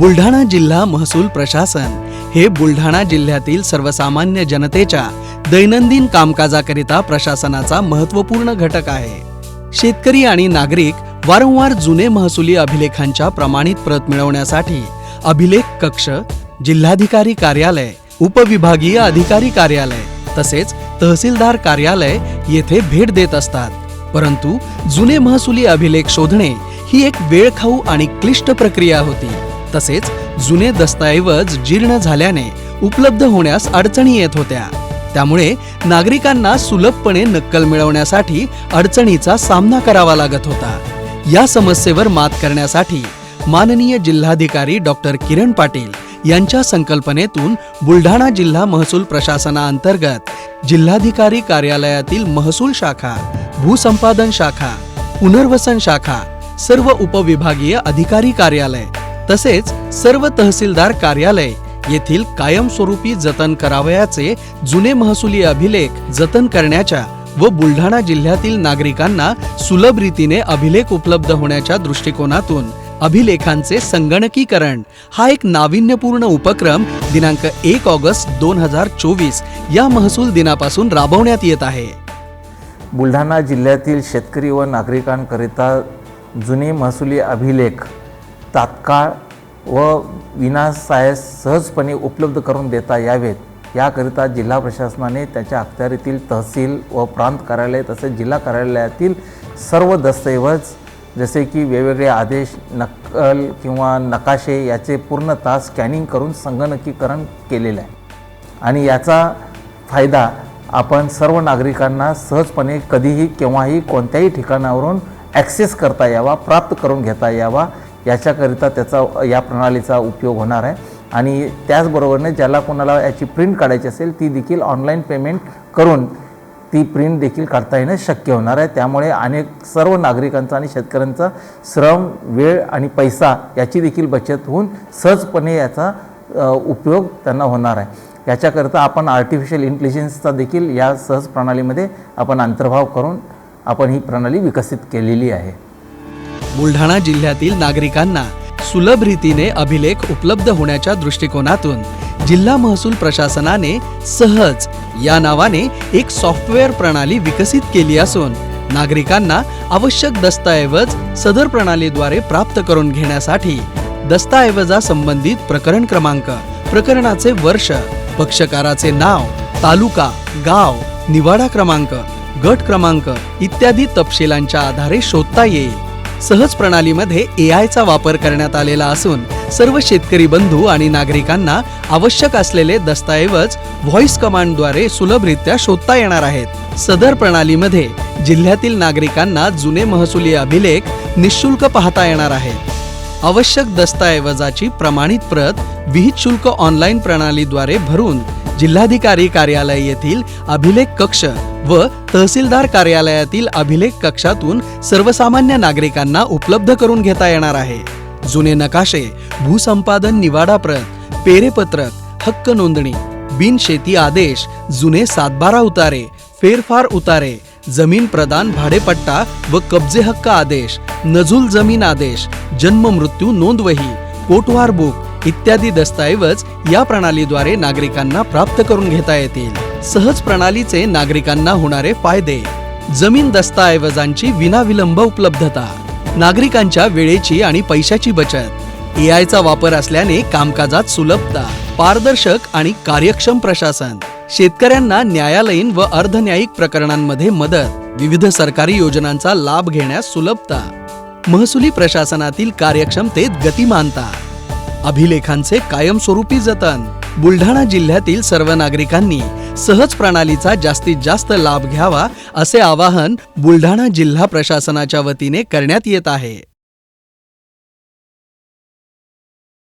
बुलढाणा जिल्हा महसूल प्रशासन हे बुलढाणा जिल्ह्यातील सर्वसामान्य जनतेच्या दैनंदिन कामकाजाकरिता प्रशासनाचा महत्त्वपूर्ण घटक आहे। शेतकरी आणि नागरिक वारंवार जुने महसुली अभिलेखांच्या प्रमाणित प्रत मिळवण्यासाठी अभिलेख कक्ष, जिल्हाधिकारी कार्यालय, उपविभागीय अधिकारी कार्यालय तसेच तहसीलदार कार्यालय येथे भेट देत असतात। परंतु जुने महसुली अभिलेख शोधणे ही एक वेळखाऊ आणि क्लिष्ट प्रक्रिया होती। तसेच जुने दस्तऐवज जीर्ण झाल्याने उपलब्ध होण्यास अडचणी येत होत्या। त्यामुळे नागरिकांना सुलभपणे नक्कल मिळवण्यासाठी अडचणीचा सामना करावा लागत होता। या समस्येवर मात करण्यासाठी माननीय जिल्हाधिकारी डॉक्टर किरण पाटील यांच्या संकल्पनेतून बुलढाणा जिल्हा महसूल प्रशासनाअंतर्गत जिल्हाधिकारी कार्यालयातील महसूल शाखा, भूसंपादन शाखा, पुनर्वसन शाखा, सर्व उपविभागीय अधिकारी कार्यालय तसेच सर्व तहसीलदार कार्यालय येथील कायमस्वरूपी जतन करावयाचे जुने महसुली अभिलेख जतन करण्याच्या व बुलढाणा जिल्ह्यातील नागरिकांना सुलभ रीतीने अभिलेख उपलब्ध होण्याच्या दृष्टिकोनातून अभिलेखांचे संगणकीकरण हा एक नाविन्यपूर्ण उपक्रम दिनांक 1 ऑगस्ट 2024 या महसूल दिनापासून राबवण्यात येत आहे। बुलढाणा जिल्ह्यातील शेतकरी व नागरिकांकरिता जुने महसुली अभिलेख तात्काळ व विनासायास सहजपणे उपलब्ध करून देता यावेत याकरिता जिल्हा प्रशासनाने त्याच्या अखत्यारीतील तहसील व प्रांत कार्यालय तसेच जिल्हा कार्यालयातील सर्व दस्तऐवज जसे की वेगवेगळे आदेश, नक्कल किंवा नकाशे याचे पूर्णतः स्कॅनिंग करून संगणकीकरण केलेले आहे आणि याचा फायदा आपण सर्व नागरिकांना सहजपणे कधीही केव्हाही कोणत्याही ठिकाणावरून ॲक्सेस करता यावा, प्राप्त करून घेता यावा याच्याकरिता त्याचा या प्रणालीचा उपयोग होणार आहे। आणि त्याचबरोबरने ज्याला कोणाला याची प्रिंट काढायची असेल ती देखील ऑनलाईन पेमेंट करून ती प्रिंट देखील काढता येणं शक्य होणार आहे। त्यामुळे अनेक सर्व नागरिकांचा आणि शेतकऱ्यांचा श्रम, वेळ आणि पैसा याची देखील बचत होऊन सहजपणे याचा उपयोग त्यांना होणार आहे। याच्याकरिता आपण आर्टिफिशियल इंटेलिजन्सचा देखील या सहज प्रणालीमध्ये आपण अंतर्भाव करून आपण ही प्रणाली विकसित केलेली आहे। बुलढाणा जिल्ह्यातील नागरिकांना सुलभ रीतीने अभिलेख उपलब्ध होण्याच्या दृष्टिकोनातून जिल्हा महसूल प्रशासनाने सहज या नावाने एक सॉफ्टवेअर प्रणाली विकसित केली असून नागरिकांना आवश्यक दस्तऐवज सदर प्रणालीद्वारे प्राप्त करून घेण्यासाठी दस्तऐवजा संबंधित प्रकरण क्रमांक, प्रकरणाचे वर्ष, पक्षकाराचे नाव, तालुका, गाव, निवाडा क्रमांक, गट क्रमांक इत्यादी तपशिलांच्या आधारे शोधता येईल। सहज प्रणालीमध्ये एआयचा वापर करण्यात आलेला असून सर्व शेतकरी बंधू आणि नागरिकांना आवश्यक असलेले दस्तऐवज व्हॉइस कमांडद्वारे सुलभरित्या शोधता येणार आहेत। सदर प्रणालीमध्ये जिल्ह्यातील नागरिकांना जुने महसुली अभिलेख निःशुल्क पाहता येणार आहेत। आवश्यक दस्तऐवजाची प्रमाणित प्रत विहित शुल्क ऑनलाईन प्रणालीद्वारे भरून जिल्हाधिकारी कार्यालय येथील अभिलेख कक्ष व तहसीलदार कार्यालयातील अभिलेख कक्षातून सर्वसामान्य नागरिकांना उपलब्ध करून घेता येणार आहे। जुने नकाशे, भूसंपादन निवाडा प्रत, पेरेपत्रक, हक्क नोंदणी, बिनशेती आदेश, जुने 7/12 उतारे, फेरफार उतारे, जमीन प्रदान भाडेपट्टा व कब्जे हक्क आदेश, नजूल जमीन आदेश, जन्म मृत्यू नोंदवही, कोटवार बुक इत्यादी दस्तऐवज या प्रणालीद्वारे नागरिकांना प्राप्त करून घेता येतील। सहज प्रणालीचे नागरिकांना होणारे फायदे: जमीन दस्तऐवजांची विनाविलंब उपलब्धता, नागरिकांच्या वेळेची आणि पैशाची बचत, एआयचा वापर असल्याने कामकाजात सुलभता, पारदर्शक आणि कार्यक्षम प्रशासन, शेतकऱ्यांना न्यायालयीन व अर्धन्यायिक प्रकरणांमध्ये मदत, विविध सरकारी योजनांचा लाभ घेण्यास सुलभता, महसुली प्रशासनातील कार्यक्षमतेत गतिमानता, अभिलेखांचे कायमस्वरूपी जतन। बुलढाणा जिल्ह्यातील सर्व नागरिकांनी सहज प्रणालीचा जास्तीत जास्त लाभ घ्यावा असे आवाहन बुलढाणा जिल्हा प्रशासनाच्या वतीने करण्यात येत आहे।